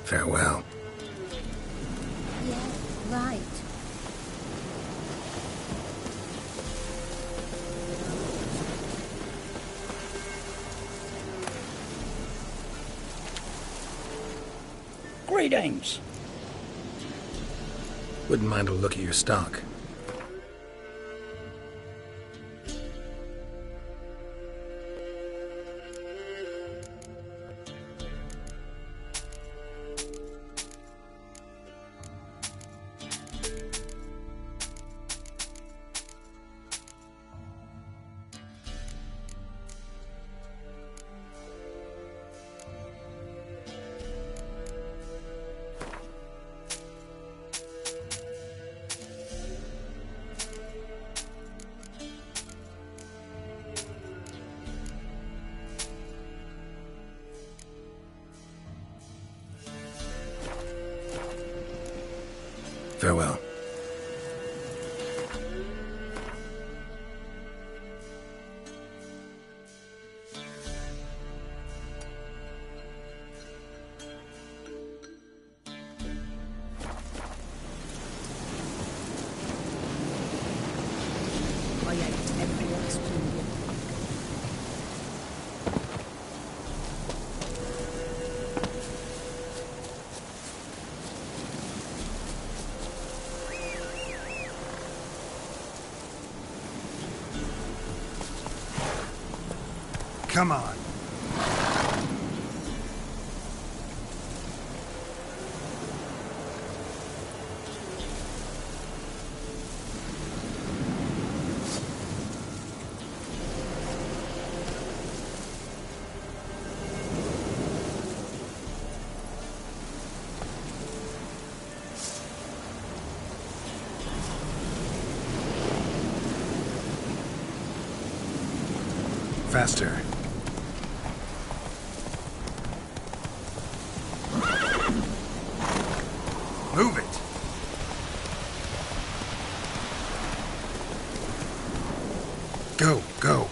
Farewell. Yeah, right. Greetings. Wouldn't mind a look at your stock. Farewell. I ate every experience. Come on. Faster. Move it. Go, go.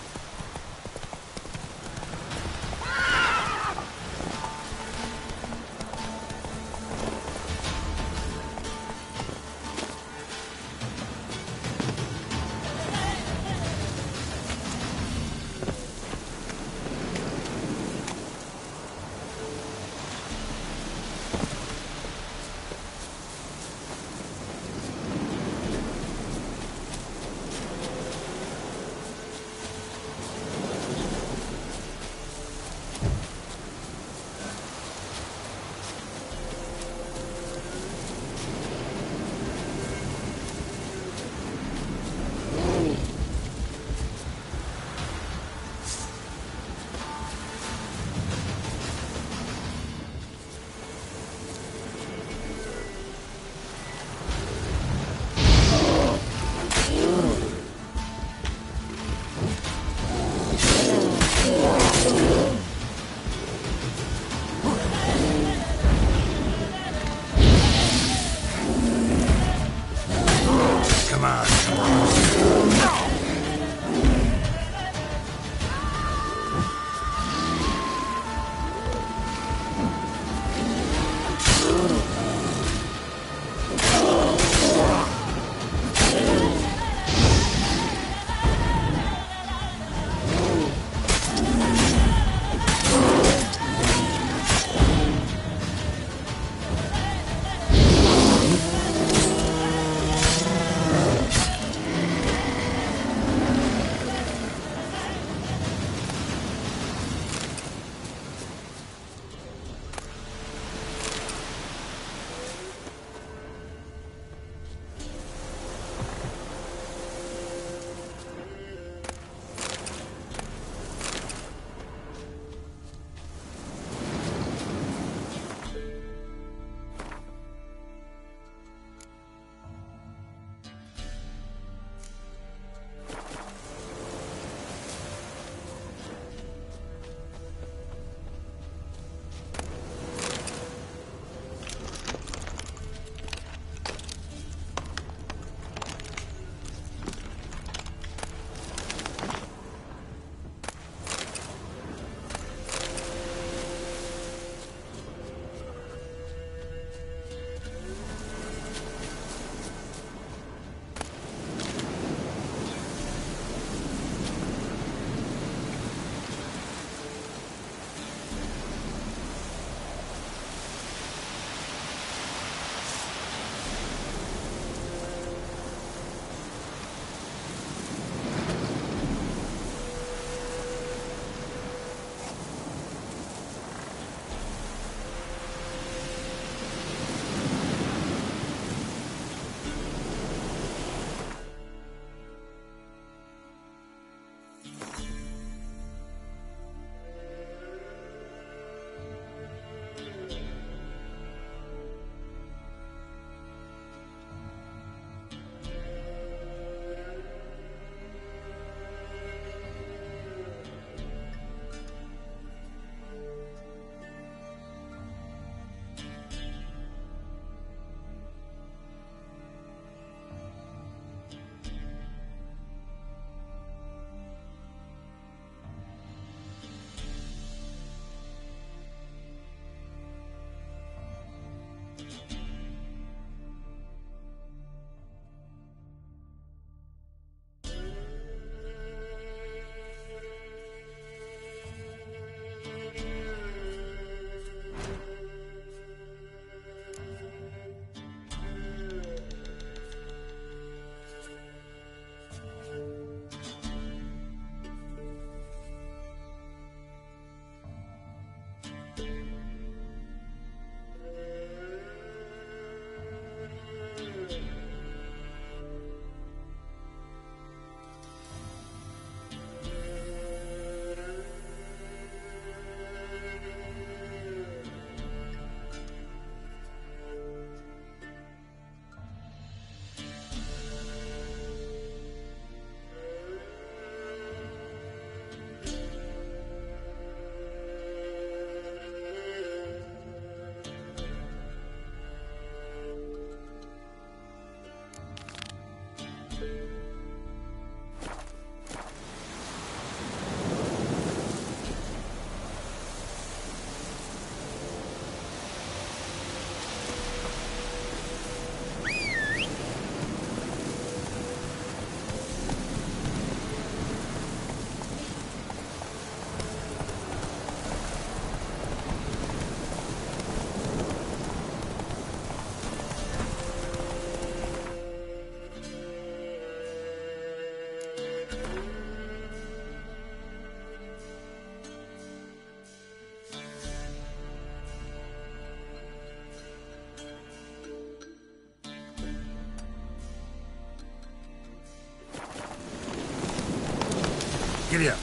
Giddy up.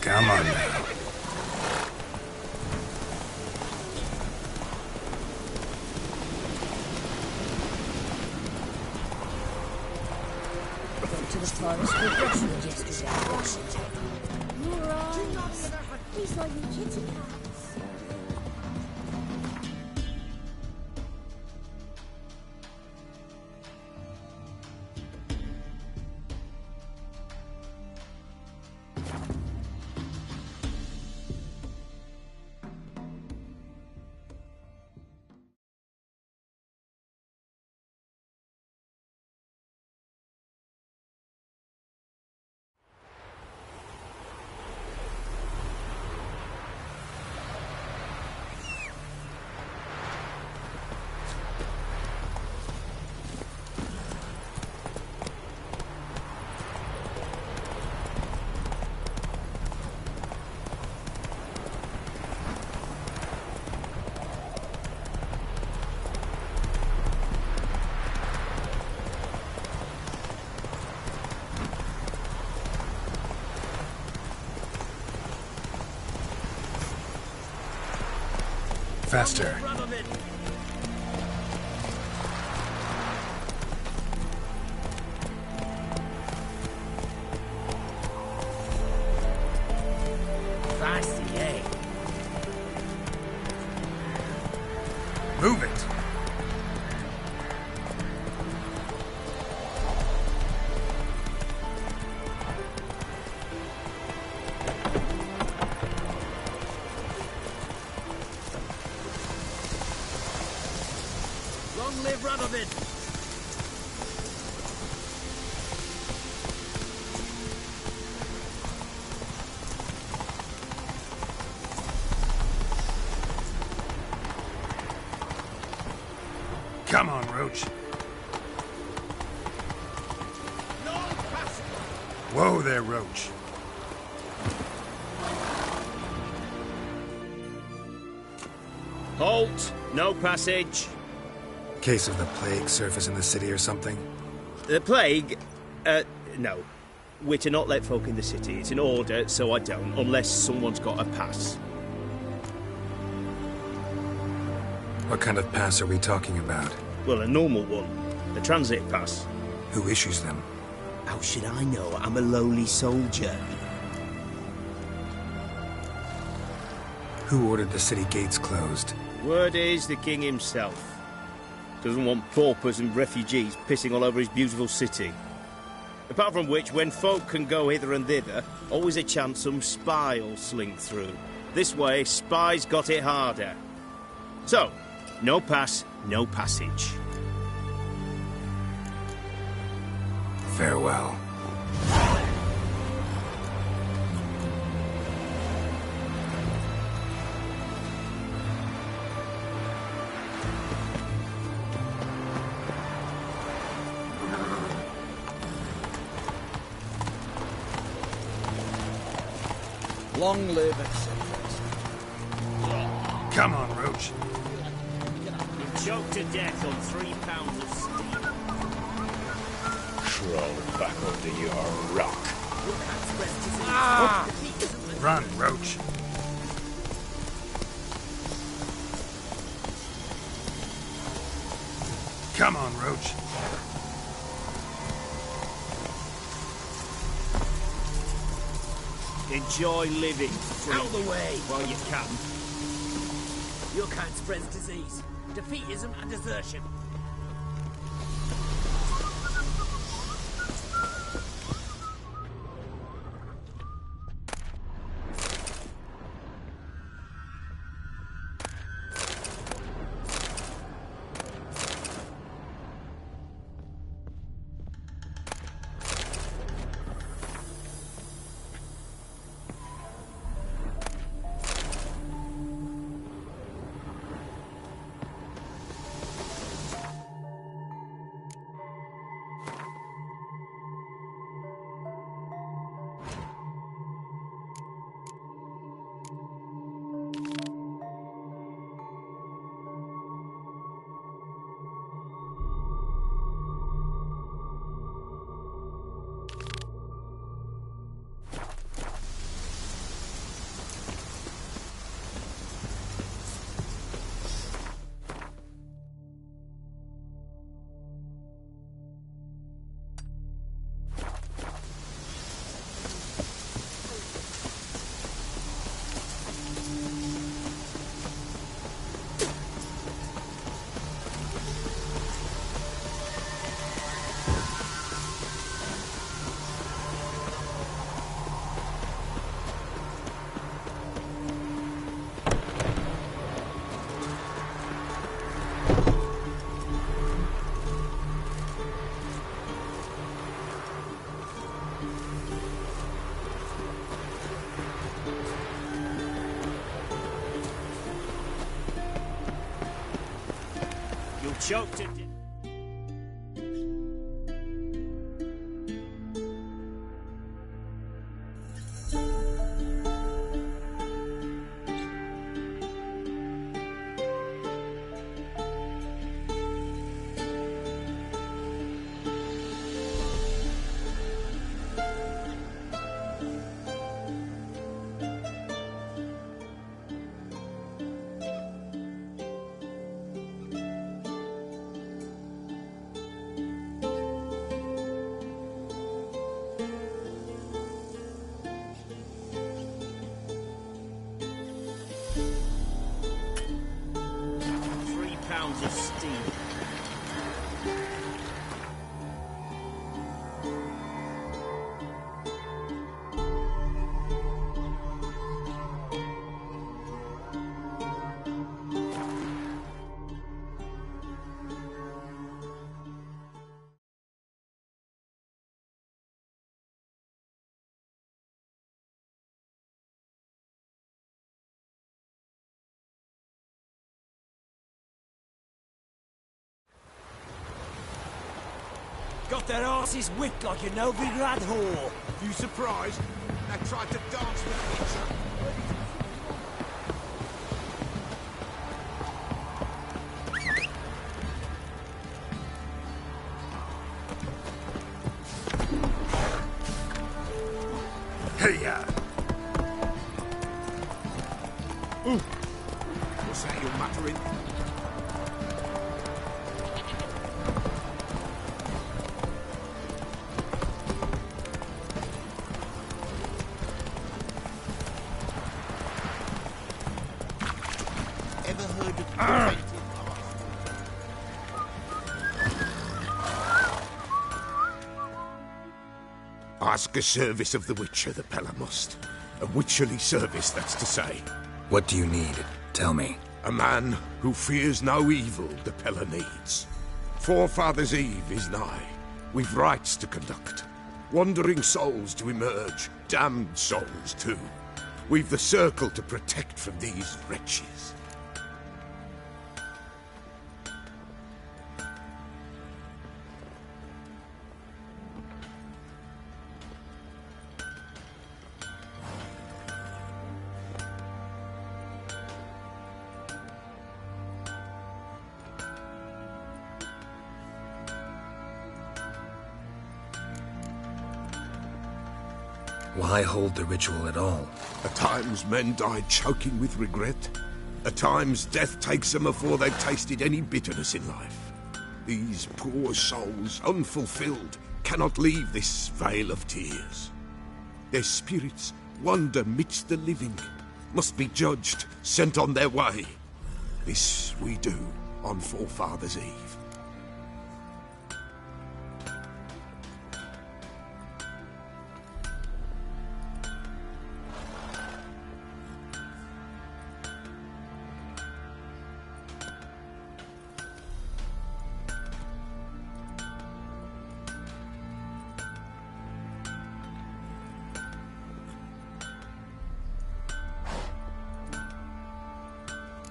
Come on now. Went to the forest with Russell yesterday. Your eyes. He's like your kitty cats. Faster. Feisty, eh? Move it. Long live Radovid! Come on, Roach. Whoa there, Roach. Halt! No passage! Case of the plague surface in the city or something? The plague? No. We're to not let folk in the city. It's an order, so I don't, unless someone's got a pass. What kind of pass are we talking about? Well, a normal one. The transit pass. Who issues them? How should I know? I'm a lowly soldier. Who ordered the city gates closed? Word is the king himself. Doesn't want paupers and refugees pissing all over his beautiful city. Apart from which, when folk can go hither and thither, always a chance some spy will slink through. This way, spies got it harder. So, no pass, no passage. Farewell. Long live etc. Come on, Roach. You're choked to death on 3 pounds of steam. Crawl back under your rock. Run, Roach. Come on, Roach. Enjoy living. Out of the way! While you can. Your kind spreads disease, defeatism and desertion. choked to death. £3 of steel. Got their asses whipped like a Novigrad whore. You surprised? They tried to dance with each other. Hey-ya! What's that you're muttering? Ever heard of preventive Ask a service of the Witcher, the Pella must. A witcherly service, that's to say. What do you need? Tell me. A man who fears no evil the Pella needs. Forefathers' Eve is nigh. We've rites to conduct. Wandering souls to emerge. Damned souls, too. We've the circle to protect from these wretches. Why hold the ritual at all? At times men die choking with regret. At times death takes them before they've tasted any bitterness in life. These poor souls, unfulfilled, cannot leave this vale of tears. Their spirits wander midst the living, must be judged, sent on their way. This we do on Forefathers' Eve.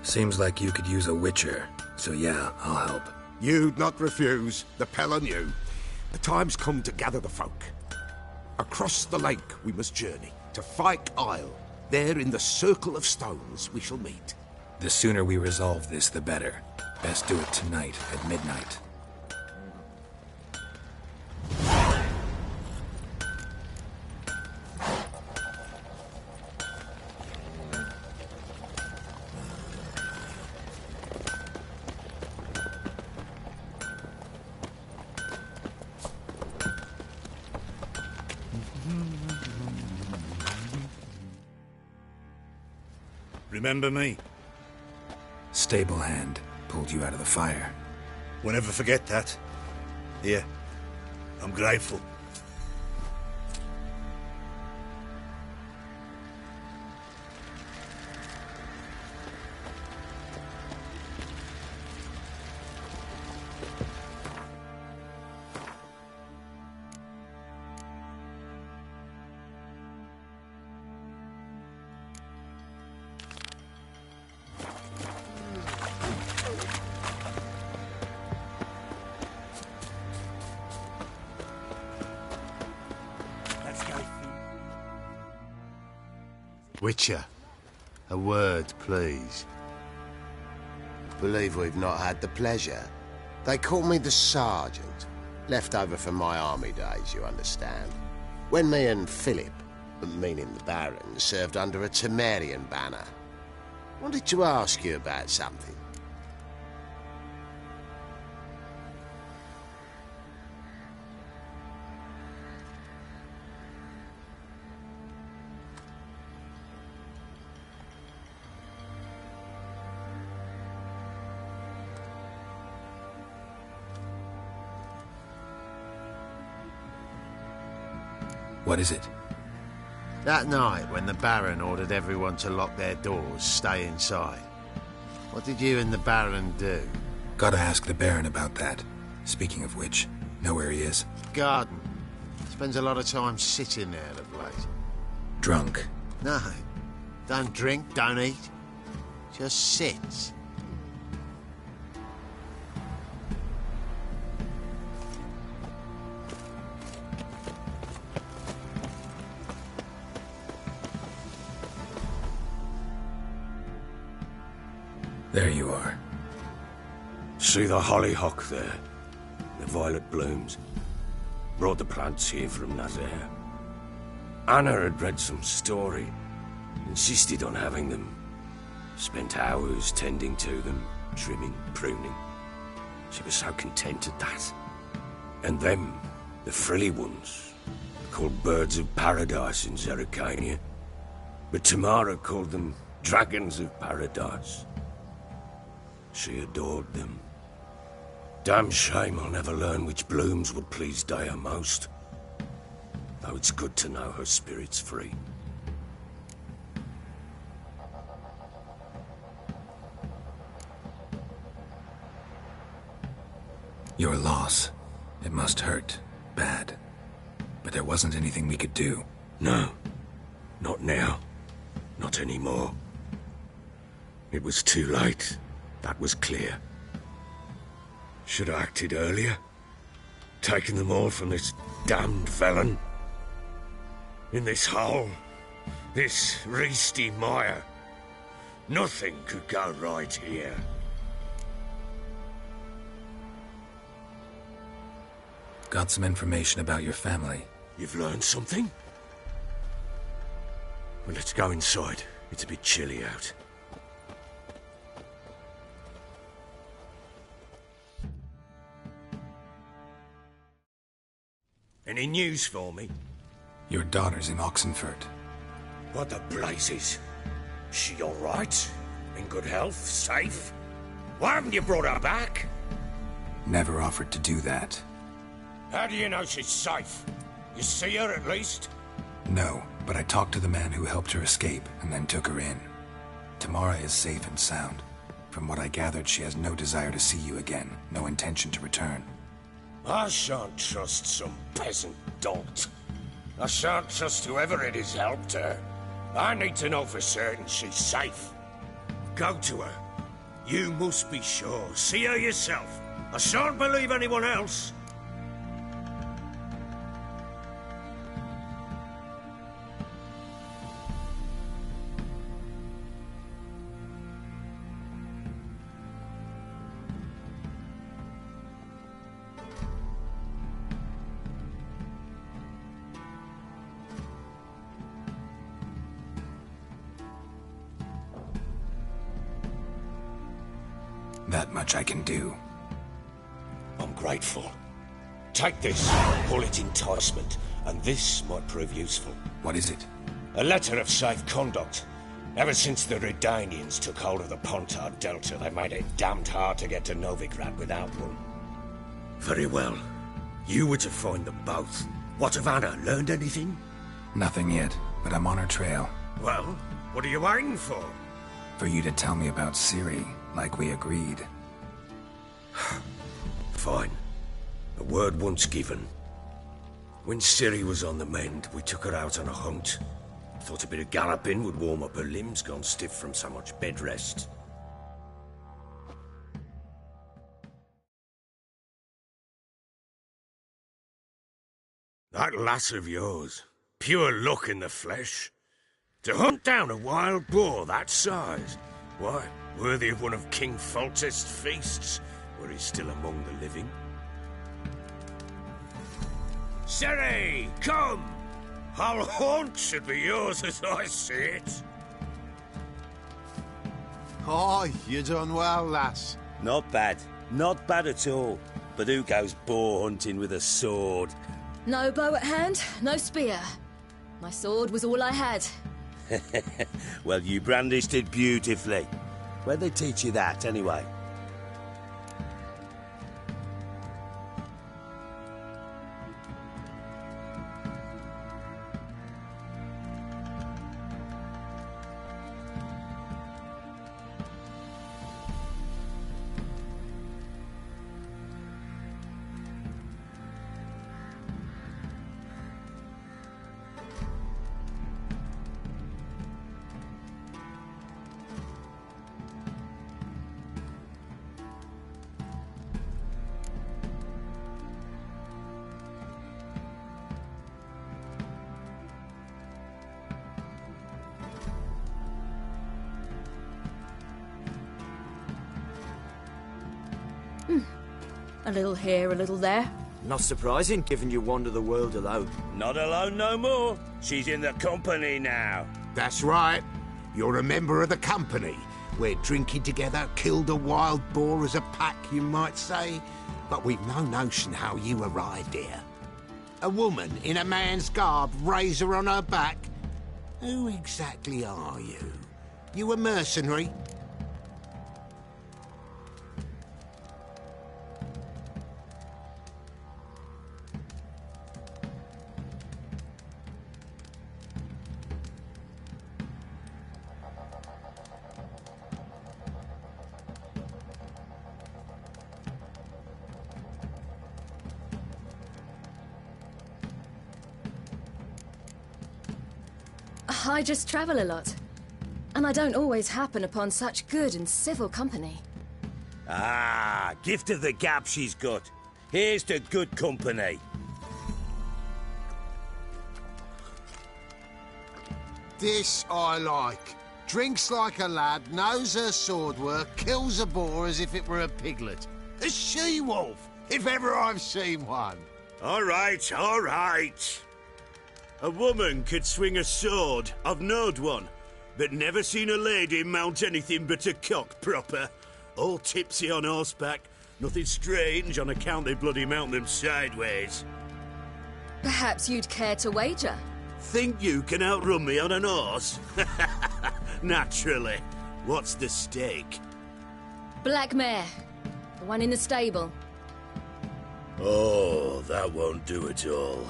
Seems like you could use a witcher, so yeah, I'll help. You'd not refuse, the Pella knew. The time's come to gather the folk. Across the lake we must journey, to Fyke Isle. There in the circle of stones we shall meet. The sooner we resolve this, the better. Best do it tonight at midnight. Remember me? Stable hand pulled you out of the fire. We'll never forget that. Here, I'm grateful. Witcher, a word, please. Believe we've not had the pleasure. They call me the Sergeant. Left over from my army days, you understand. When me and Philip, meaning the Baron, served under a Temerian banner. Wanted to ask you about something. What is it? That night, when the Baron ordered everyone to lock their doors, stay inside, what did you and the Baron do? Gotta ask the Baron about that. Speaking of which, know where he is? Garden. Spends a lot of time sitting there of late. Drunk. No. Don't drink, don't eat. Just sits. There you are. See the hollyhock there? The violet blooms. Brought the plants here from Nazaire. Anna had read some story. Insisted on having them. Spent hours tending to them, trimming, pruning. She was so content at that. And them, the frilly ones, called birds of paradise in Zerrikania. But Tamara called them dragons of paradise. She adored them. Damn shame I'll never learn which blooms would please Dea most. Though it's good to know her spirit's free. Your loss. It must hurt. Bad. But there wasn't anything we could do. No. Not now. Not anymore. It was too late. That was clear. Should have acted earlier. Taken them all from this damned felon. In this hole. This reesty mire. Nothing could go right here. Got some information about your family. You've learned something? Well, let's go inside. It's a bit chilly out. Any news for me? Your daughter's in Oxenfurt. What the blazes? She all right? In good health? Safe? Why haven't you brought her back? Never offered to do that. How do you know she's safe? You see her at least? No, but I talked to the man who helped her escape and then took her in. Tamara is safe and sound. From what I gathered, she has no desire to see you again, no intention to return. I shan't trust some peasant dolt. I shan't trust whoever it is helped her. I need to know for certain she's safe. Go to her. You must be sure. See her yourself. I shan't believe anyone else. That much I can do. I'm grateful. Take this, call it enticement, and this might prove useful. What is it? A letter of safe conduct. Ever since the Redanians took hold of the Pontard Delta, they made it damned hard to get to Novigrad without one. Very well. You were to find them both. What of Anna? Learned anything? Nothing yet, but I'm on her trail. Well, what are you waiting for? For you to tell me about Ciri, like we agreed. Fine. A word once given. When Ciri was on the mend, we took her out on a hunt. Thought a bit of galloping would warm up her limbs, gone stiff from so much bed rest. That lass of yours, pure luck in the flesh. To hunt down a wild boar that size? Why, worthy of one of King Foltest's feasts, were he still among the living. Sere, come! Our haunt should be yours as I see it. Oh, you done well, lass. Not bad. Not bad at all. But who goes boar hunting with a sword? No bow at hand, no spear. My sword was all I had. Well, you brandished it beautifully. Where'd they teach you that, anyway? A little here, a little there. Not surprising, given you wander the world alone. Not alone no more. She's in the company now. That's right. You're a member of the company. We're drinking together, killed a wild boar as a pack, you might say. But we've no notion how you arrived here. A woman in a man's garb, razor on her back. Who exactly are you? You a mercenary? I just travel a lot. And I don't always happen upon such good and civil company. Ah, gift of the gab she's got. Here's to good company. This I like. Drinks like a lad, knows her sword work, kills a boar as if it were a piglet. A she-wolf, if ever I've seen one. All right, all right. A woman could swing a sword. I've knowed one. But never seen a lady mount anything but a cock proper. All tipsy on horseback. Nothing strange on account they bloody mount them sideways. Perhaps you'd care to wager? Think you can outrun me on an horse? Naturally. What's the stake? Black mare. The one in the stable. Oh, that won't do at all.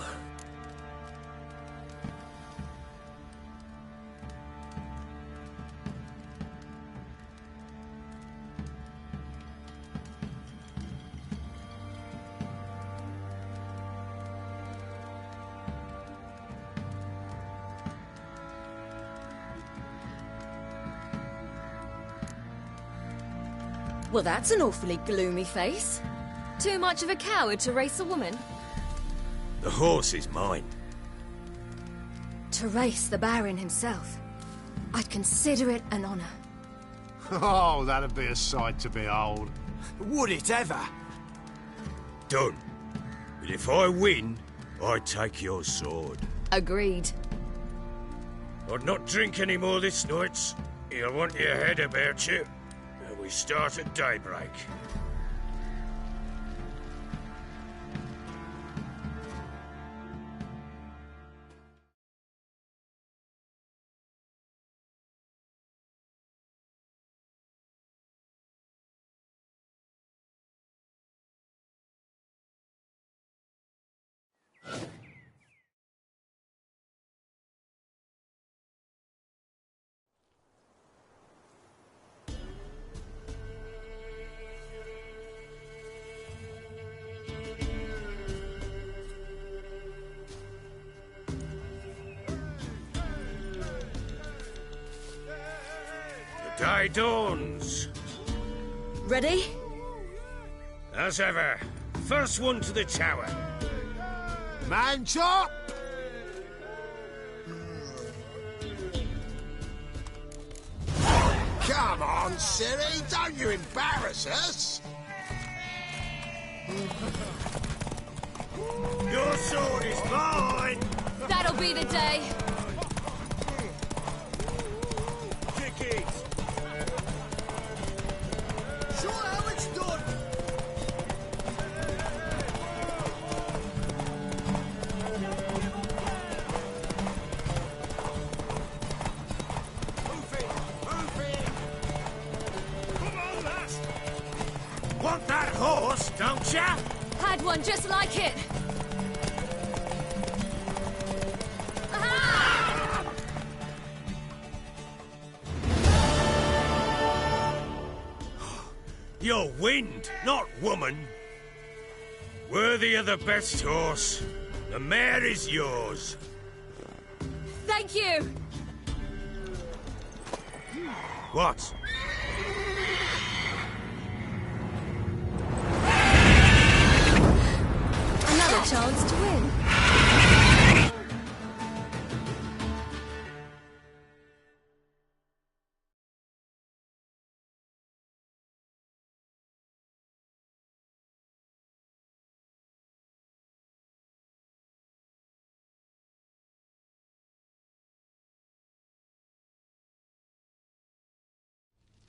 Well, that's an awfully gloomy face. Too much of a coward to race a woman? The horse is mine. To race the Baron himself. I'd consider it an honor. Oh, that'd be a sight to behold. Would it ever? Done. But if I win, I take your sword. Agreed. I'd not drink any more this night. You'll want your head about you. And we start at daybreak. The day dawns. Ready? As ever, first one to the tower. Man chop! Come on, Siri, don't you embarrass us! Your sword is mine! That'll be the day. Kick it! Show how it's done! Want that horse, don't ya? Had one just like it. Aha! You're wind, not woman. Worthy of the best horse. The mare is yours. Thank you. What? Another chance to win.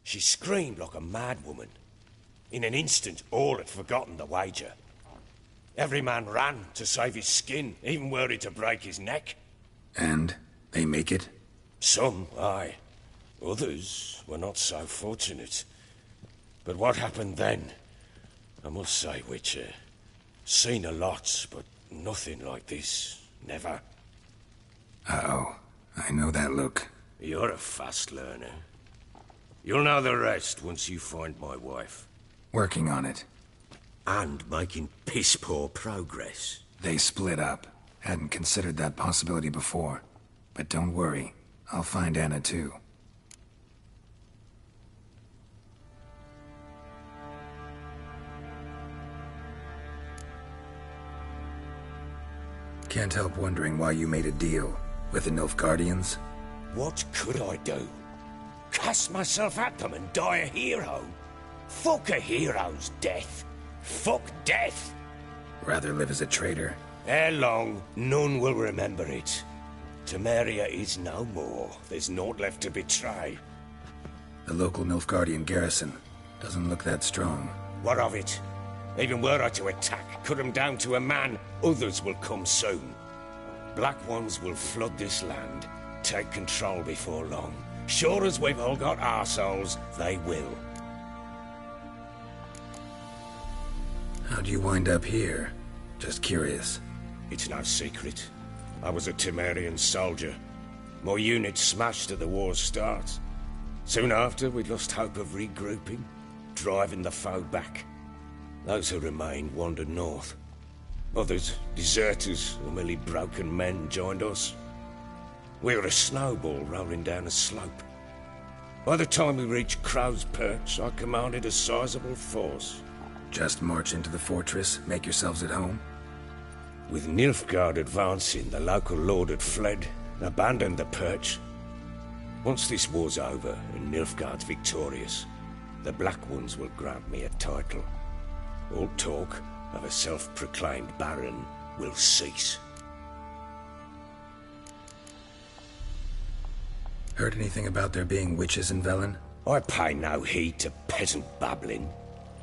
She screamed like a mad woman. In an instant, all had forgotten the wager. Every man ran to save his skin, even were it to break his neck. And they make it? Some, aye. Others were not so fortunate. But what happened then? I must say, Witcher, seen a lot, but nothing like this. Never. Uh-oh. I know that look. You're a fast learner. You'll know the rest once you find my wife. Working on it. And making piss-poor progress. They split up. Hadn't considered that possibility before. But don't worry. I'll find Anna too. Can't help wondering why you made a deal with the Nilfgaardians. What could I do? Cast myself at them and die a hero? Fuck a hero's death. Fuck death. Rather live as a traitor. Ere long, none will remember it. Temeria is no more. There's naught left to betray. The local Nilfgaardian garrison doesn't look that strong. What of it? Even were I to attack, cut them down to a man, others will come soon. Black Ones will flood this land, take control before long. Sure as we've all got arseholes, they will. How'd you wind up here? Just curious. It's no secret. I was a Temerian soldier. My unit smashed at the war's start. Soon after, we lost hope of regrouping, driving the foe back. Those who remained wandered north. Others, deserters or merely broken men, joined us. We were a snowball rolling down a slope. By the time we reached Crow's Perch, I commanded a sizable force. Just march into the fortress, make yourselves at home? With Nilfgaard advancing, the local lord had fled, abandoned the Perch. Once this war's over and Nilfgaard's victorious, the Black Ones will grant me a title. All talk of a self-proclaimed baron will cease. Heard anything about there being witches in Velen? I pay no heed to peasant babbling.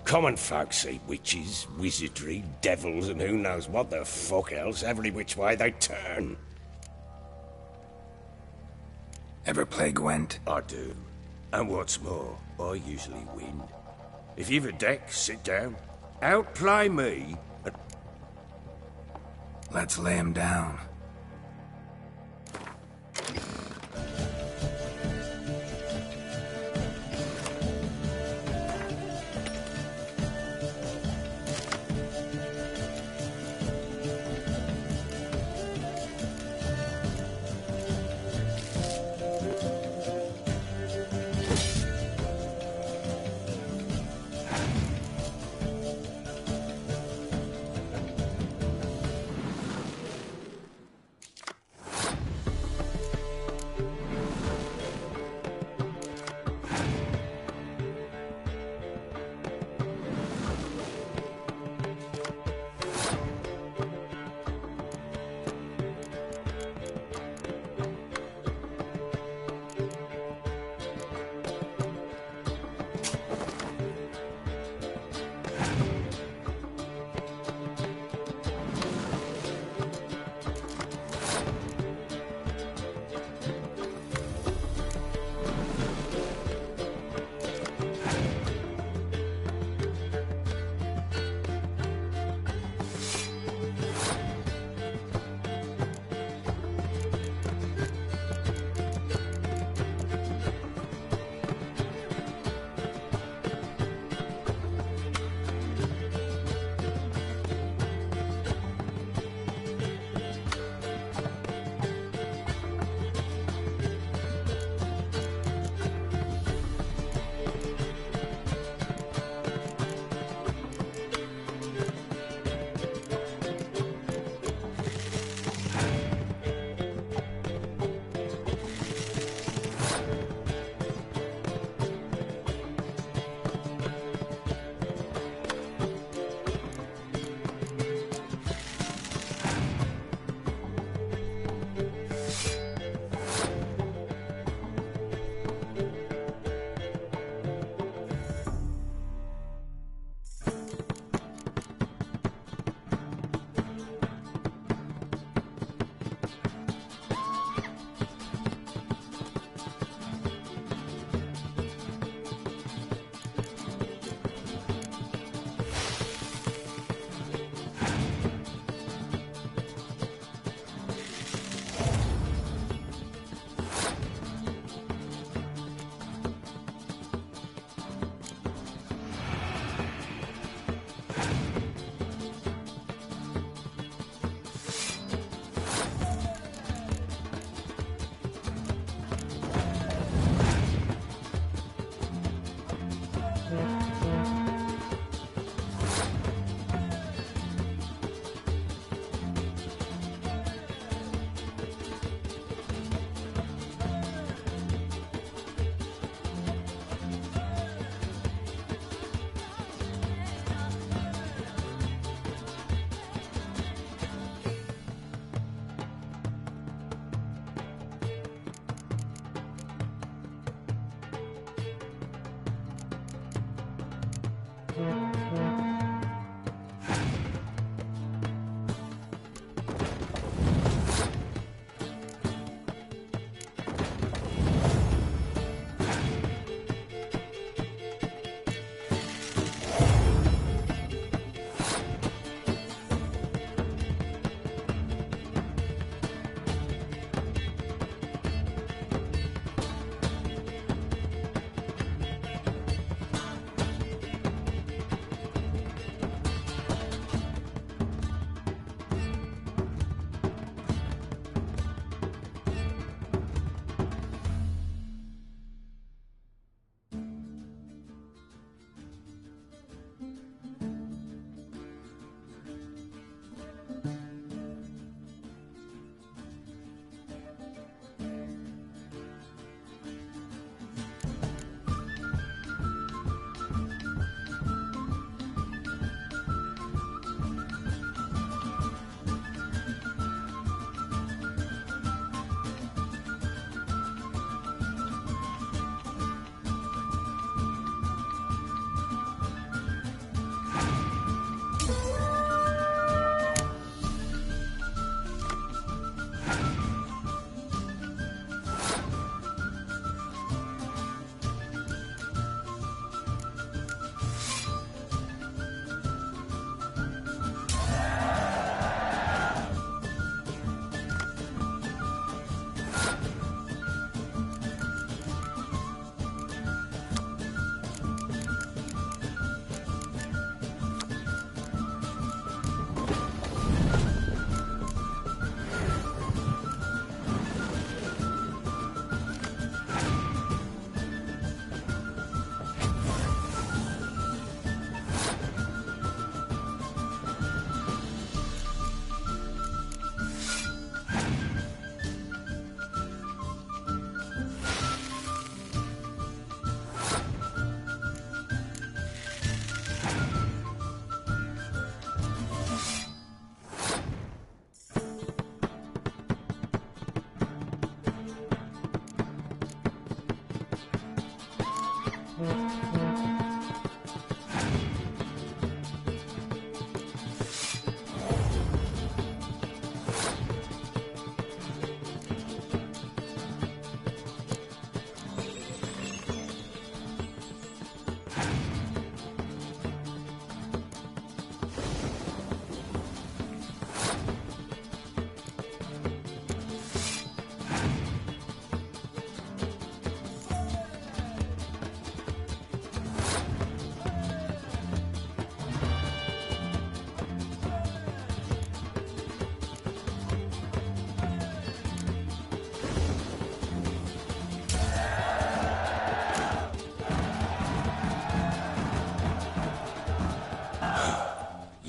Common folk see witches, wizardry, devils, and who knows what the fuck else every which way they turn. Ever play Gwent? I do. And what's more, I usually win. If you've a deck, sit down. Outplay me. Let's lay him down.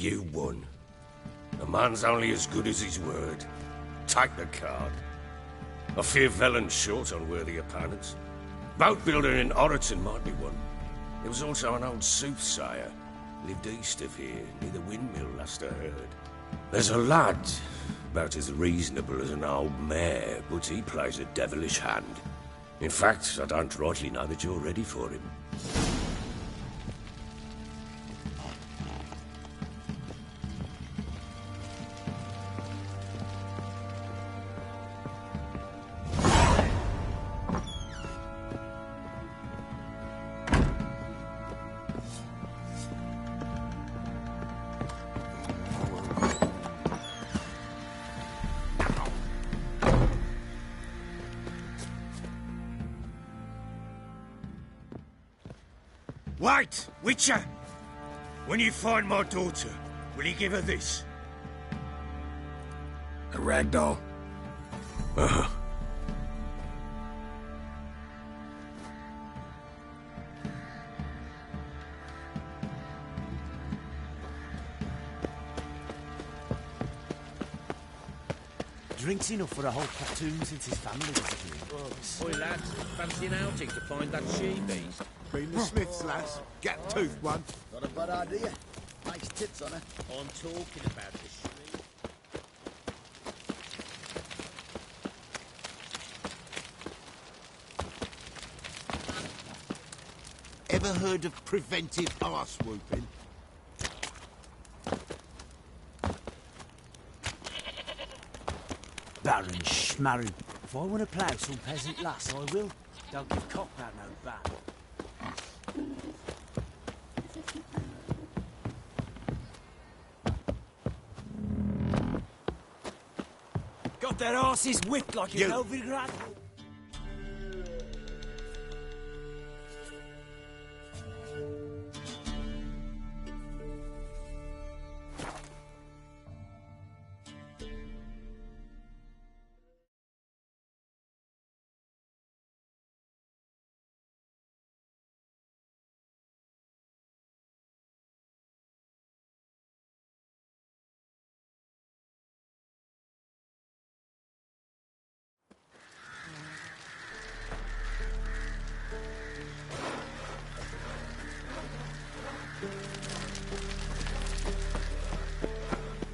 You won. A man's only as good as his word. Take the card. I fear Velen's short on worthy opponents. Boat builder in Oroton might be one. There was also an old soothsayer. Lived east of here, near the windmill, last I heard. There's a lad, about as reasonable as an old mare, but he plays a devilish hand. In fact, I don't rightly know that you're ready for him. Wait, Witcher! When you find my daughter, will you give her this? A ragdoll? Drinks enough for a whole platoon since his family was killed. Oi, lads, fancy an outing to find that she-beast? Been the Smiths, lass. Gap-toothed one. Not a bad idea. Nice tits on her. I'm talking about the she. Ever heard of preventive arse whooping? Baron Schmarren. If I want to plough some peasant lass, I will. Don't give cock that no back. Got their asses whipped like a Novigrad.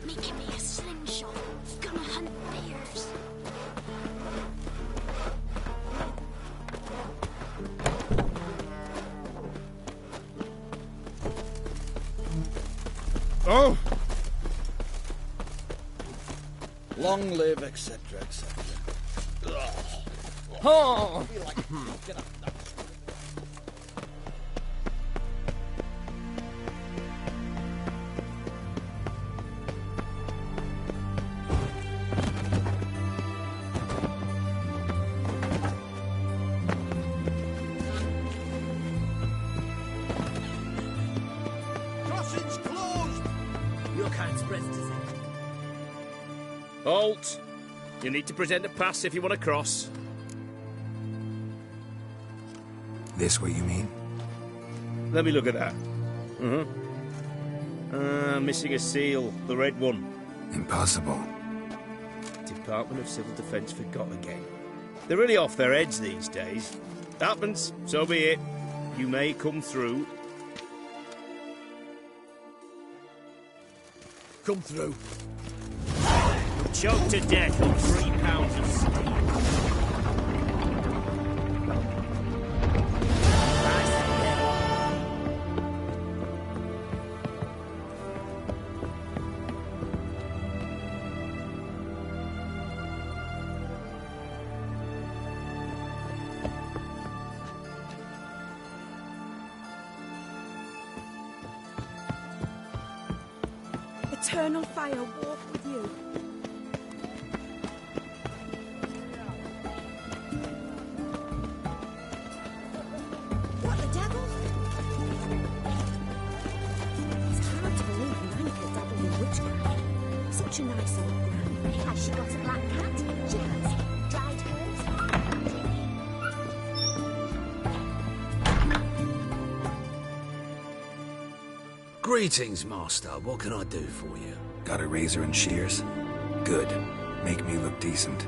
Making me a slingshot. Gonna hunt bears. Oh! Long live, etc., etc. Oh! Get up. Crossing's closed! You can't spread disease. Halt! You need to present a pass if you want to cross. This what you mean? Let me look at that. Missing a seal. The red one. Impossible. Department of Civil Defence forgot again. They're really off their heads these days. Happens, so be it. You may come through. Come through. Choked to death on 3 pounds of steel. Eternal fire walk with you. What the devil? It's hard to believe Monica dabbled in witchcraft. Such a nice old granny. Has she got a black cat? She has. Dried herbs. Greetings, Master. What can I do for you? Got a razor and shears? Good. Make me look decent.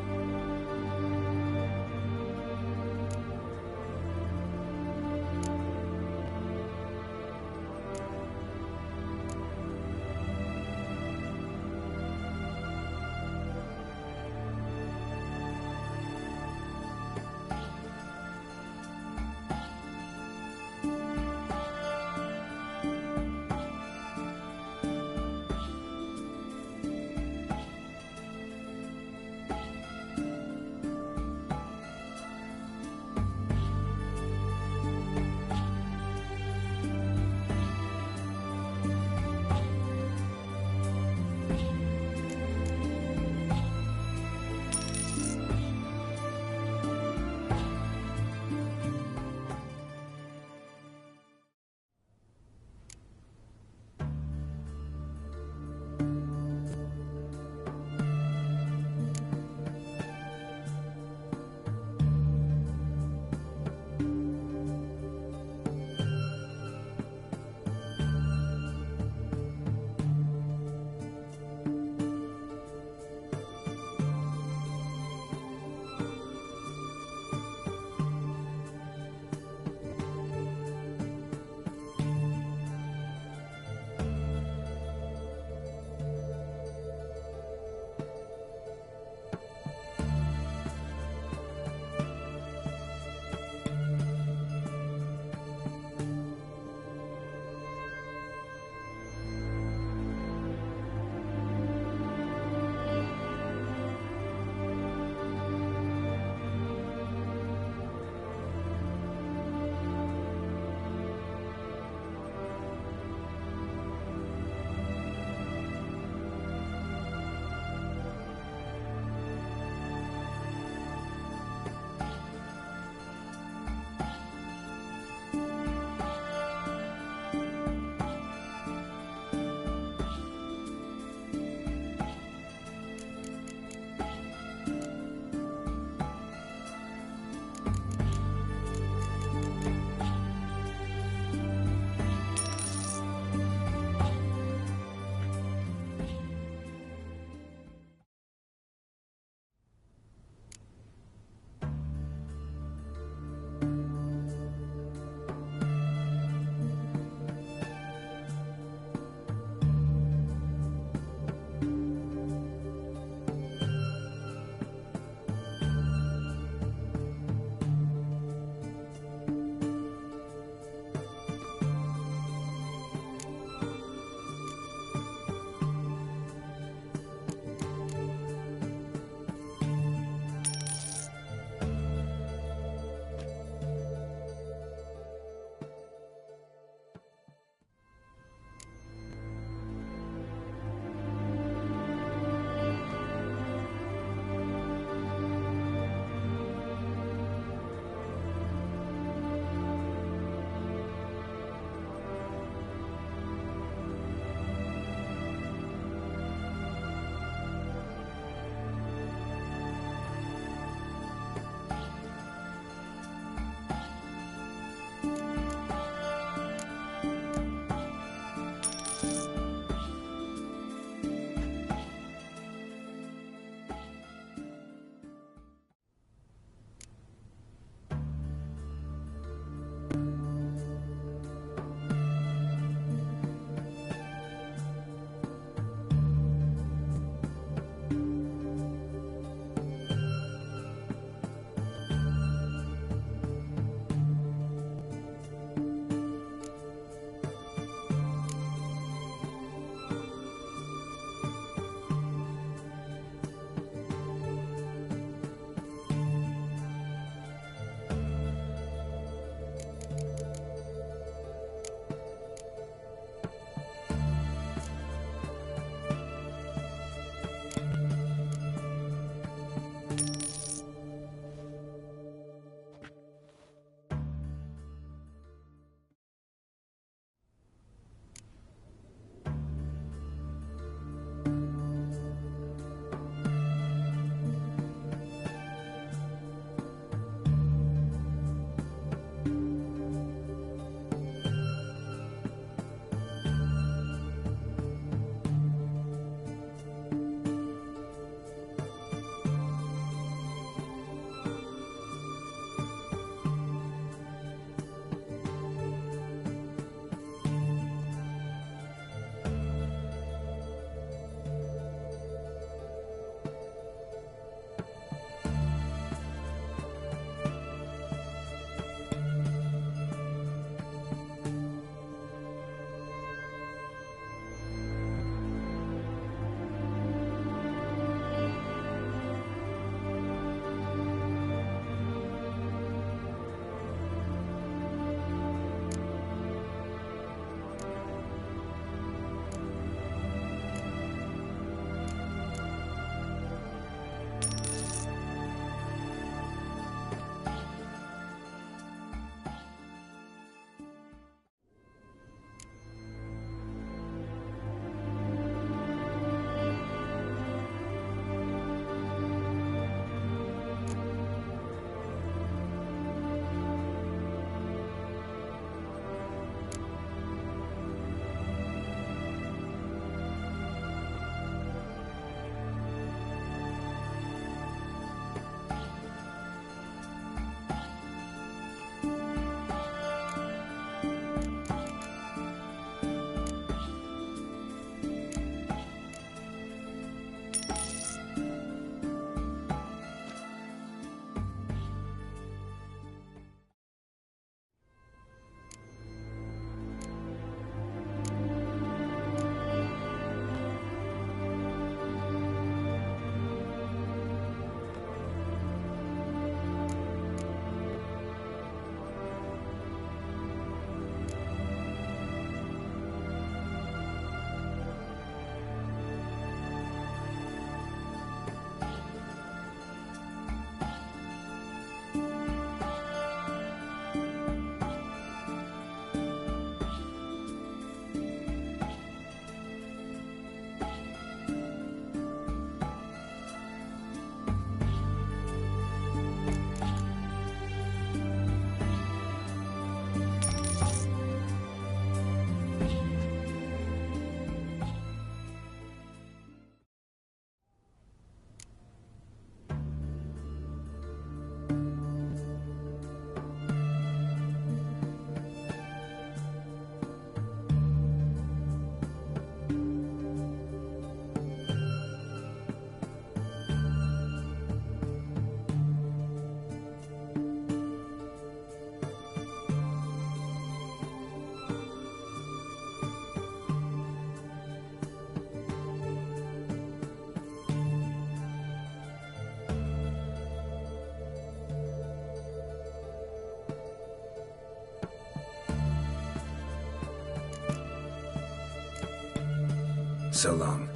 So long.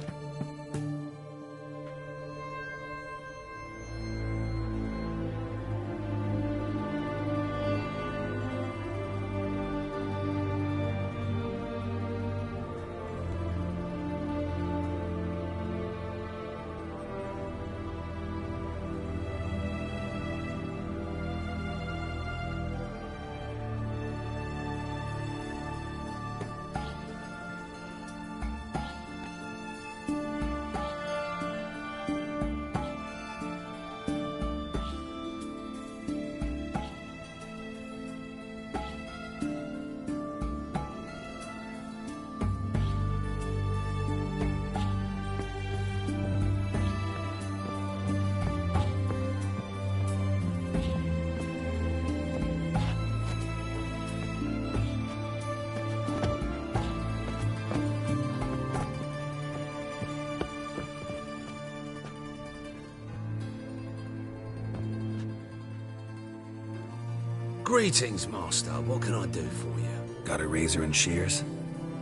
Greetings, Master. What can I do for you? Got a razor and shears?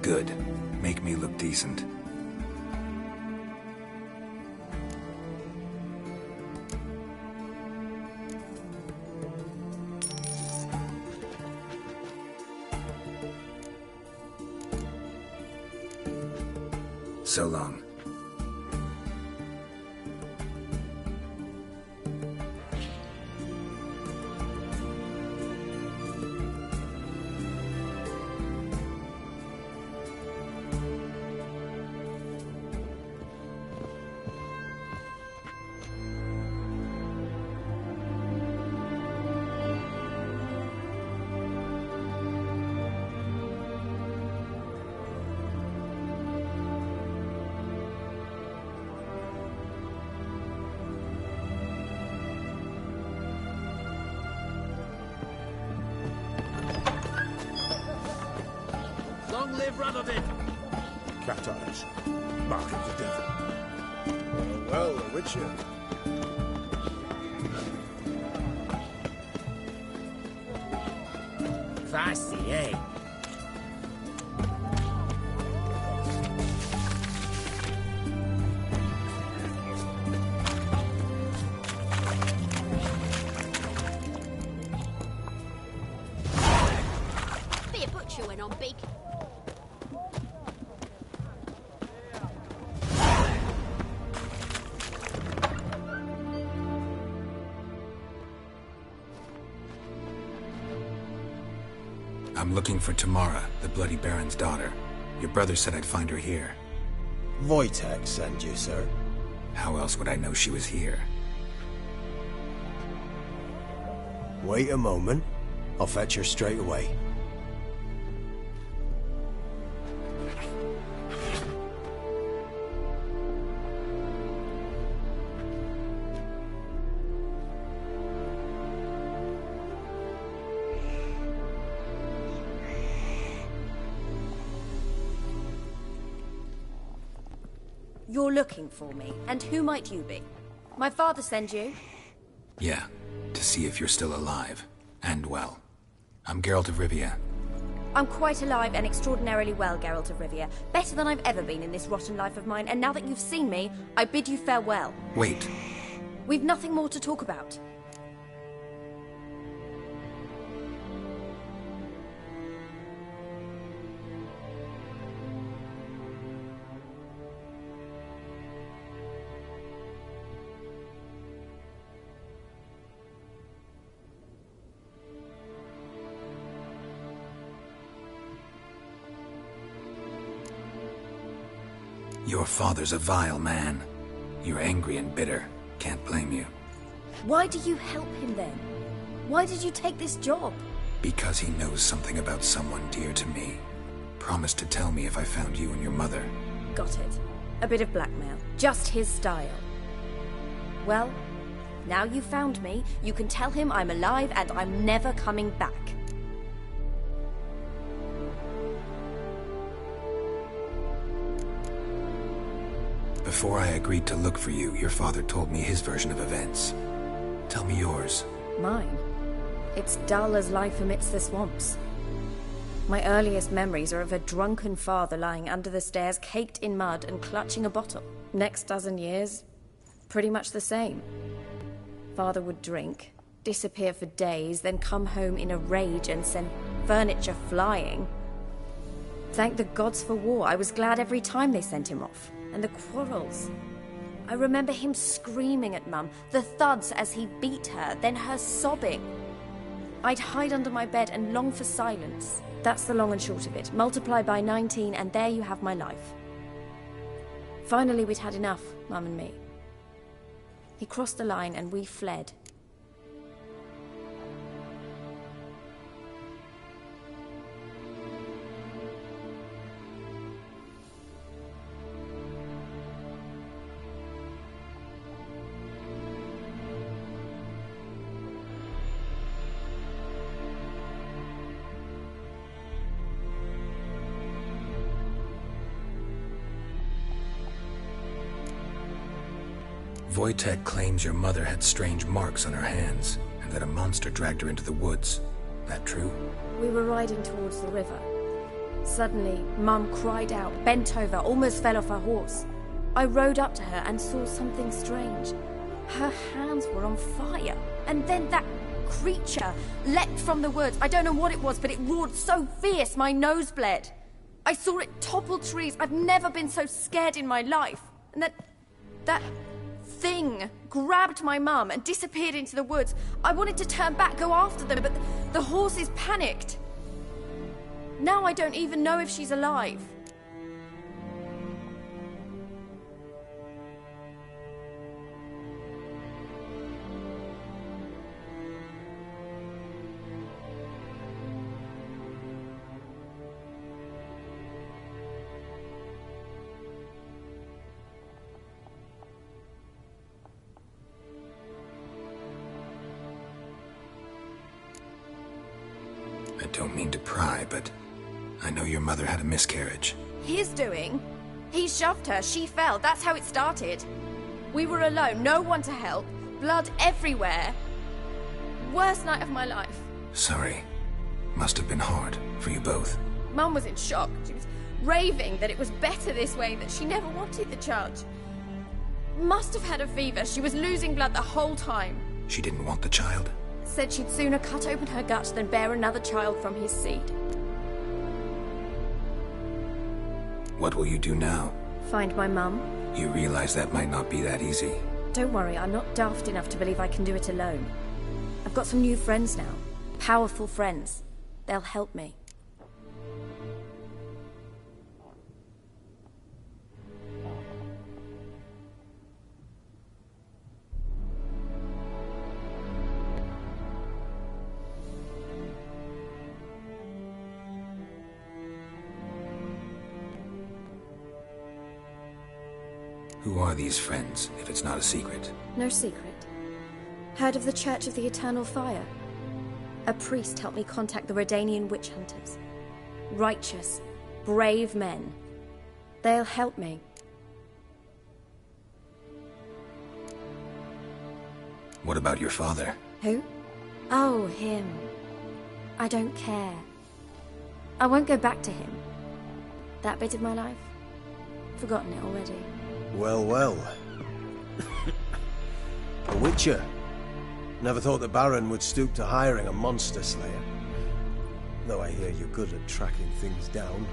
Good. Make me look decent. So long. Long live Rutherford! Cat eyes. Mark of the devil. Well, the Witcher. Fancy, eh? Be a butcher when I'm big. I'm looking for Tamara, the Bloody Baron's daughter. Your brother said I'd find her here. Wojtek sent you, sir. How else would I know she was here? Wait a moment. I'll fetch her straight away. You're looking for me, and who might you be? My father sent you? Yeah, to see if you're still alive. And well. I'm Geralt of Rivia. I'm quite alive and extraordinarily well, Geralt of Rivia. Better than I've ever been in this rotten life of mine, and now that you've seen me, I bid you farewell. Wait. We've nothing more to talk about. Your father's a vile man. You're angry and bitter. Can't blame you. Why do you help him then? Why did you take this job? Because he knows something about someone dear to me. Promised to tell me if I found you and your mother. Got it. A bit of blackmail. Just his style. Well, now you've found me, you can tell him I'm alive and I'm never coming back. Before I agreed to look for you, your father told me his version of events. Tell me yours. Mine? It's dull as life amidst the swamps. My earliest memories are of a drunken father lying under the stairs, caked in mud and clutching a bottle. Next dozen years, pretty much the same. Father would drink, disappear for days, then come home in a rage and send furniture flying. Thank the gods for war. I was glad every time they sent him off. And the quarrels. I remember him screaming at Mum, the thuds as he beat her, then her sobbing. I'd hide under my bed and long for silence. That's the long and short of it. Multiply by 19 and there you have my life. Finally we'd had enough, Mum and me. He crossed the line and we fled. Wojtek claims your mother had strange marks on her hands, and that a monster dragged her into the woods. That true? We were riding towards the river. Suddenly, Mum cried out, bent over, almost fell off her horse. I rode up to her and saw something strange. Her hands were on fire. And then that creature leapt from the woods. I don't know what it was, but it roared so fierce my nose bled. I saw it topple trees. I've never been so scared in my life. And that thing grabbed my mum and disappeared into the woods. I wanted to turn back, go after them, but the horses panicked. Now I don't even know if she's alive. I don't mean to pry, but I know your mother had a miscarriage. His doing? He shoved her, she fell, that's how it started. We were alone, no one to help, blood everywhere. Worst night of my life. Sorry. Must have been hard for you both. Mum was in shock. She was raving that it was better this way, that she never wanted the child. Must have had a fever, she was losing blood the whole time. She didn't want the child? Said she'd sooner cut open her gut than bear another child from his seed. What will you do now? Find my mum. You realize that might not be that easy. Don't worry, I'm not daft enough to believe I can do it alone. I've got some new friends now. Powerful friends. They'll help me. Who are these friends, if it's not a secret? No secret. Heard of the Church of the Eternal Fire? A priest helped me contact the Redanian witch hunters. Righteous, brave men. They'll help me. What about your father? Who? Oh, him. I don't care. I won't go back to him. That bit of my life? Forgotten it already. Well, well. A witcher. Never thought the Baron would stoop to hiring a monster slayer. Though I hear you're good at tracking things down.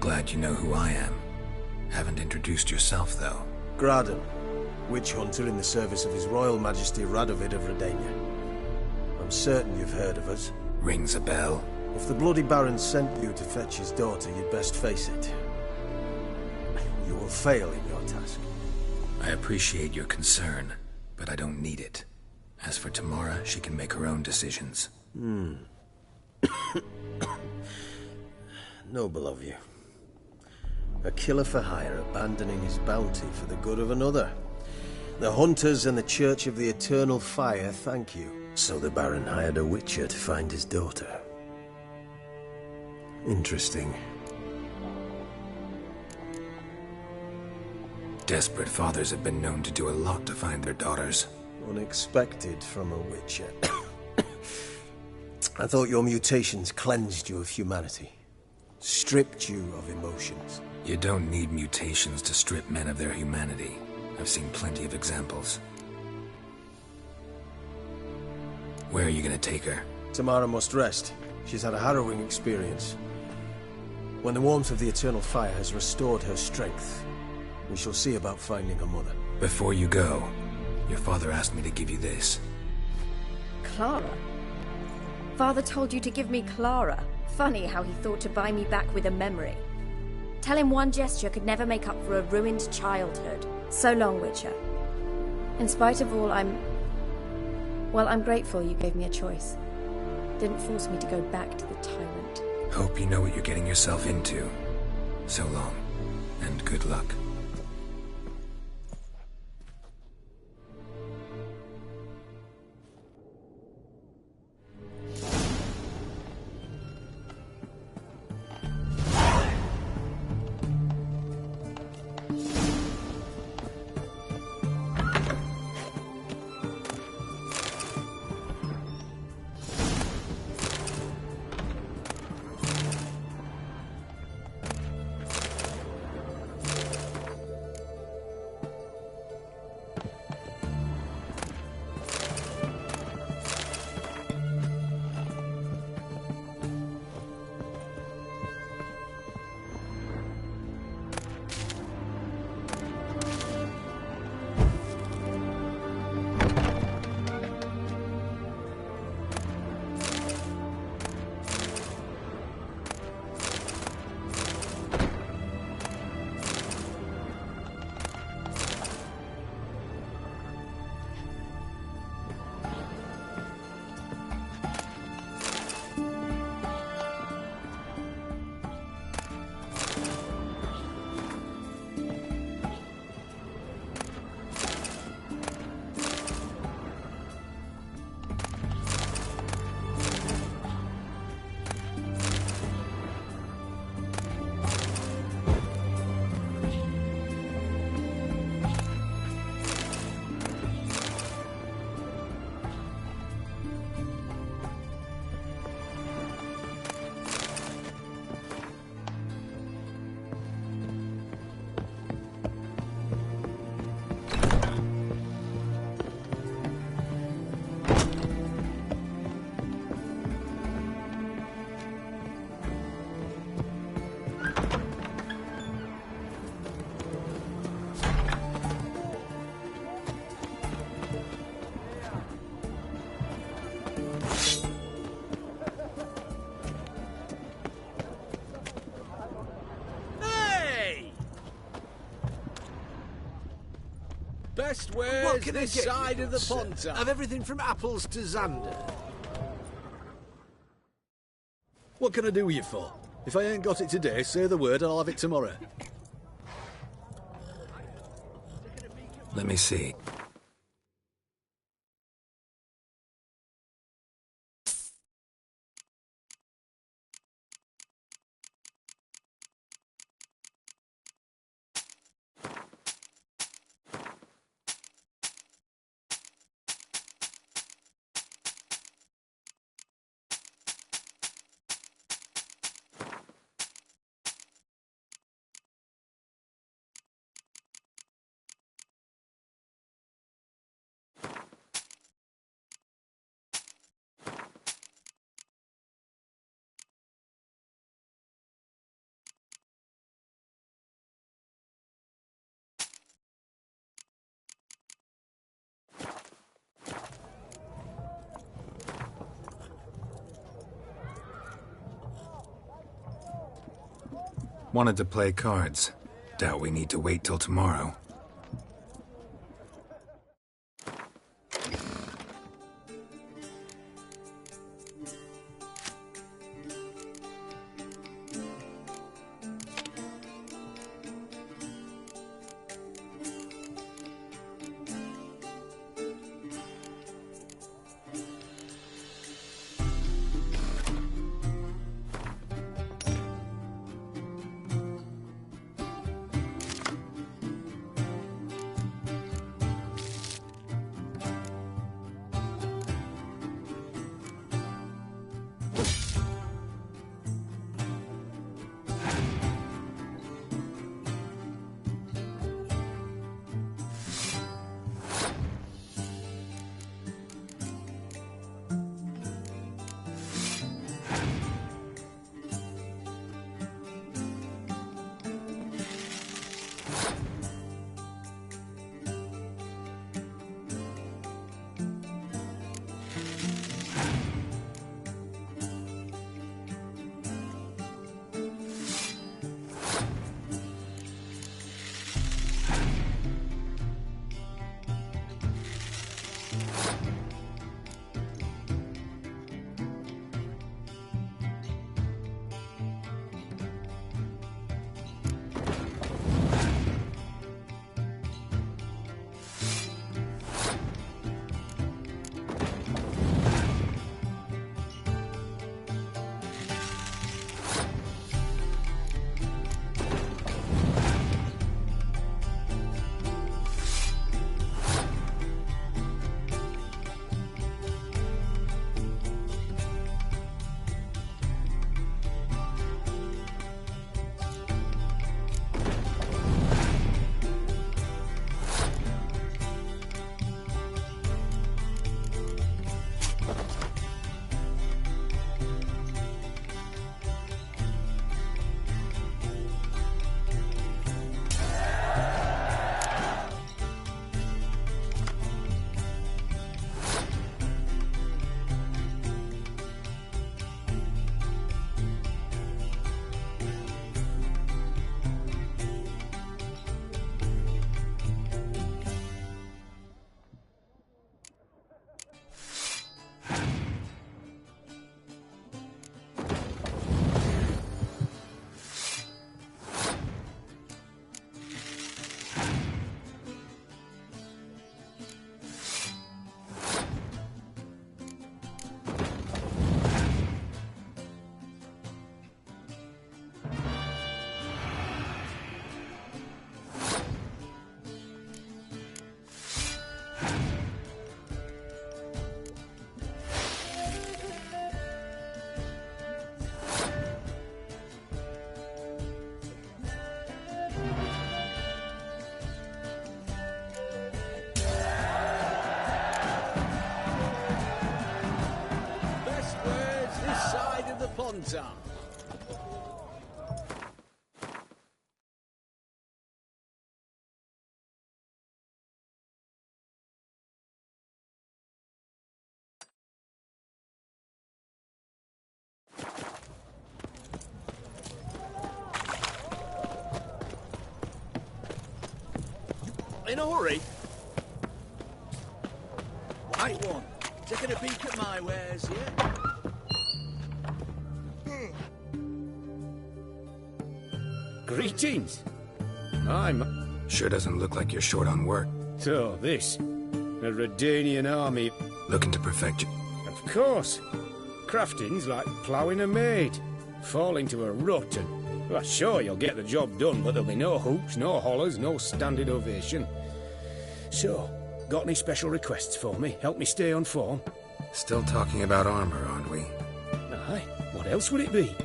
Glad you know who I am. Haven't introduced yourself, though. Graden, witch hunter in the service of His Royal Majesty Radovid of Redania. I'm certain you've heard of us. Rings a bell. If the bloody Baron sent you to fetch his daughter, you'd best face it. You will fail in your task. I appreciate your concern, but I don't need it. As for Tamara, she can make her own decisions. Noble of you. A killer for hire abandoning his bounty for the good of another. The hunters and the Church of the Eternal Fire thank you. So the Baron hired a witcher to find his daughter. Interesting. Desperate fathers have been known to do a lot to find their daughters. Unexpected from a witcher. I thought your mutations cleansed you of humanity. Stripped you of emotions. You don't need mutations to strip men of their humanity. I've seen plenty of examples. Where are you gonna take her? Tamara must rest. She's had a harrowing experience. When the warmth of the eternal fire has restored her strength, we shall see about finding her mother. Before you go, your father asked me to give you this. Clara? Father told you to give me Clara. Funny how he thought to buy me back with a memory. Tell him one gesture could never make up for a ruined childhood. So long, Witcher. In spite of all, I'm grateful you gave me a choice. Didn't force me to go back to the tyrant. Hope you know what you're getting yourself into. So long, and good luck. Best wares this side of the pond. Of everything from apples to Xander. What can I do with you for? If I ain't got it today, say the word and I'll have it tomorrow. Let me see. Wanted to play cards. Doubt we need to wait till tomorrow. pants on. In a hurry? White one. Taking a peek at my wares, yeah? Greetings. I'm... Sure doesn't look like you're short on work. So, this... a Redanian army... Looking to perfect you. Of course. Crafting's like ploughing a maid. Fall into a rut and... Well, sure, you'll get the job done, but there'll be no hoops, no hollers, no standing ovation. So, got any special requests for me? Help me stay on form? Still talking about armor, aren't we? Aye. What else would it be?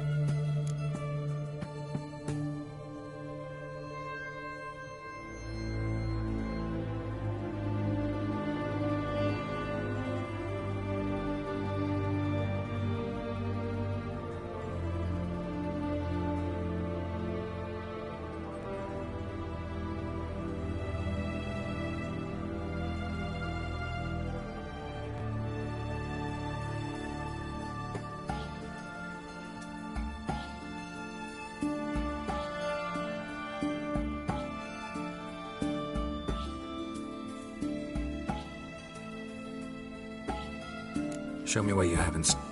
Show me what you haven't...